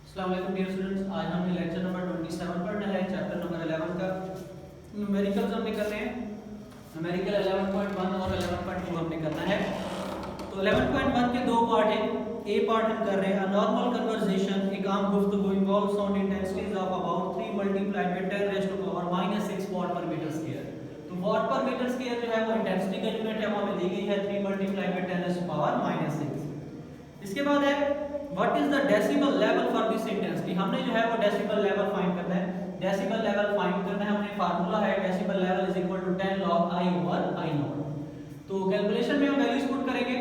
अस्सलाम वालेकुम dear students, आज हमने लेक्चर नंबर 27 पढ़ना है। चैप्टर नंबर 11 का न्यूमेरिकल्स हमने करने हैं। न्यूमेरिकल 11.1 और 11.2 हमने करना है। तो 11.1 के दो पार्ट हैं। ए पार्ट हम कर रहे हैं नॉर्मल कन्वर्सेशन, एक आम गुफ्तगू involve sound intensities of about 3 multiplied by 10 raise to power -6 watt per metre square. तो वाट पर मीटर स्क्वायर जो है वो इंटेंसिटी का यूनिट है, वो हमें दी गई है 3 multiplied by 10 raise to power -6। इसके बाद है what is the decibel level for this intensity. हमने जो है वो डेसिबल लेवल फाइंड करना है। डेसिबल लेवल फाइंड करना है, हमने फार्मूला है decibel level is equal to 10 log I over I naught. तो कैलकुलेशन में हम वैल्यूज पुट करेंगे।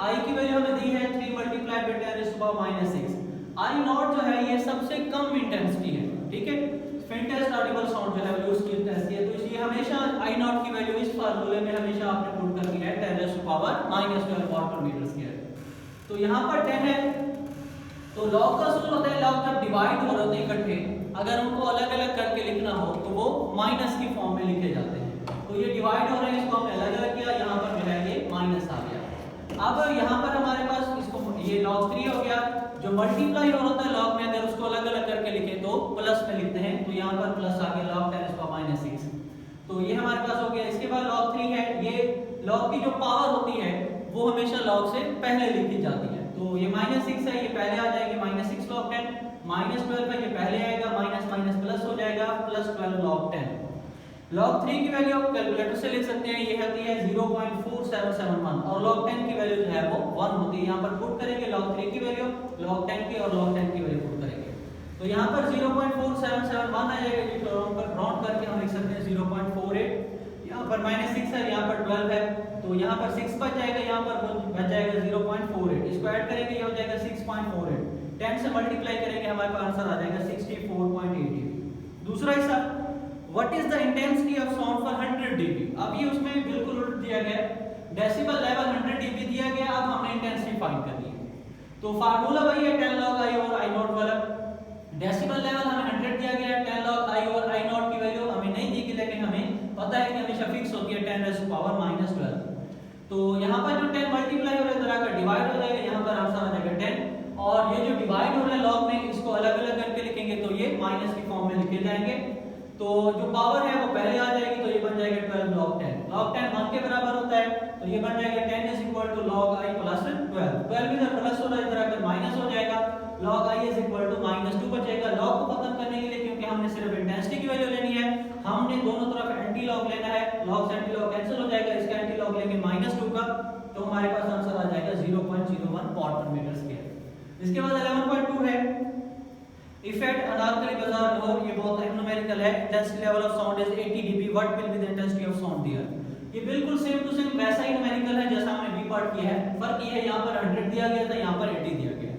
I की वैल्यू हमें दी है 3 multiplied by 10 raise to power -6। I naught जो है ये सबसे कम इंटेंसिटी है, ठीक है। फेंटेस्ट ऑडिबल साउंड जो है वो उसकी इंटेंसिटी है, तो इसलिए हमेशा I नॉट की वैल्यू इस फार्मूले में हमेशा आपने पुट करनी है 10 raise to power -12 watt per metre square. तो यहाँ पर 10 है, तो लॉग का असूल होता है लॉग जब डिवाइड हो रहे होते हैं इकट्ठे, अगर उनको अलग अलग करके लिखना हो तो वो माइनस की फॉर्म में लिखे जाते हैं। तो ये डिवाइड हो रहे हैं, इसको हमने अलग अलग किया, यहाँ पर जो है ये माइनस आ गया। अब यहाँ पर हमारे पास इसको ये log 3 हो गया। जो मल्टीप्लाई हो रहा है लॉग में, अगर उसको अलग अलग करके लिखे तो प्लस में लिखते हैं, तो यहाँ पर प्लस आ गया log 10 -6। तो ये हमारे पास हो गया। इसके बाद log 3 है, ये log की जो पावर होती है वो हमेशा log से पहले लिखी जाती है। तो ये -6 है, ये पहले आ जाएगी -6 log 10, -12 है, ये पहले आएगा, माइनस माइनस प्लस हो जाएगा, +12 log 10। log 3 की वैल्यू आप कैलकुलेटर से लिख सकते हैं, ये होती है 0.4771 और log 10 की वैल्यू जो है वो 1 होती है। यहाँ पर पुट करेंगे log 3 की वैल्यू, log 10 की और log 10 की वैल्यू पुट करेंगे, तो यहाँ पर 0.4771 आ जाएगा। ये राउंड करके हम लिख सकते हैं 0.48। यहाँ पर -6 है, यहाँ पर 12 है, तो यहाँ पर 6 बच जाएगा, यहाँ पर बच जाएगा 0.48। इसको ऐड करेंगे, ये हो जाएगा 6.48। 10 से मल्टीप्लाई करेंगे, हमारे पास आंसर आ जाएगा 64.88। दूसरा हिस्सा what is the intensity of sound for 100 dB। अब ये उसमें बिल्कुल उल्ट दिया गया, डेसिबल लेवल 100 dB दिया गया, अब हमने इंटेंसिटी फाइंड करनी है। तो फार्मूला वही है 10 log I और I नॉट वाला। डेसिबल लेवल हमें 100 दिया गया है, 10 log I और I नॉट की वैल्यू हमें नहीं दी गई, लेकिन हमें पता है कि हमेशा फिक्स होती है 10 रेज़ टू पावर -12। तो यहाँ पर जो 10 मल्टीप्लाई हो रहा है तरह का डिवाइड हो जाएगा, यहाँ पर आंसर आ जाएगा 10। और ये जो डिवाइड हो रहा है लॉग में, इसको अलग अलग करके लिखेंगे तो ये माइनस की फॉर्म में लिखे जाएंगे। तो जो पावर है वो पहले आ जाएगी, तो ये बन जाएगा 12 log 10। log 10 1 के बराबर होता है, तो ये बन जाएगा 10 is equal to log I plus 12। 12 इधर प्लस हो रहा है, इधर आकर माइनस हो जाएगा, log I is equal to -2 बचेगा। log को खत्म करने के लिए, क्योंकि हमने सिर्फ इंटेंसिटी की वैल्यू लेनी है, हमने दोनों तरफ एंटी लॉग लेना है। log से एंटी लॉग कैंसिल हो जाएगा, इसका एंटी लॉग लेंगे -2 का, तो हमारे पास आंसर आ जाएगा 0.01 वाट पर मीटर स्क्वायर। इसके बाद 11.2 है इफेक्ट अनारकली बाजार लाहौर। ये बहुत न्यूमेरिकल है। Intensity level of sound is 80 dB, what will be the intensity of sound there. ये बिल्कुल सेम टू सेम वैसा ही न्यूमेरिकल है जैसा हमने बी पार्ट किया है। फर्क ये है, यहाँ पर 100 दिया गया था, यहाँ पर 80 दिया गया।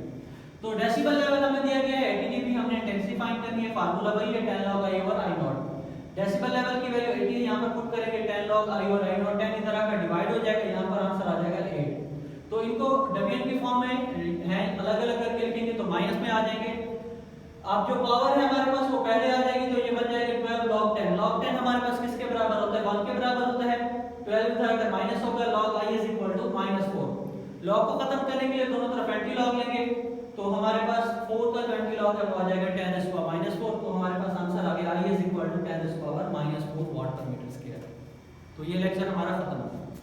तो डेसिबल लेवल हमें दिया गया है 80 dB, हमने इंटेंसिटी फाइंड करनी है, फार्मूला वही है 10 log I और I नॉट। डेसिबल लेवल की वैल्यू 80 है, यहाँ पर पुट करेंगे 10 log I और I नॉट, 10 इधर आकर डिवाइड हो जाएगा, यहाँ पर आंसर आ जाएगा 8। तो इनको डबल की फॉर्म में है, अलग अलग करके लिखेंगे तो माइनस में आ जाएंगे। अब जो पावर है हमारे पास वो पहले आ जाएगी, तो ये बन जाएगा 12 log 10। log 10 हमारे पास किसके बराबर होता है, 1 के बराबर होता है। 12 इधर आकर माइनस होगा, log I is equal to -4। log को खत्म करने के लिए दोनों तरफ एंटी लॉग लेंगे, तो हमारे पास 4 का जो एंटी लॉग है वो आ जाएगा 10 रेज़ टू पावर -4। तो हमारे पास आंसर आ गया I is equal to 10 raise to power -4 watt per metre square. तो ये लेक्चर हमारा खत्म हुआ।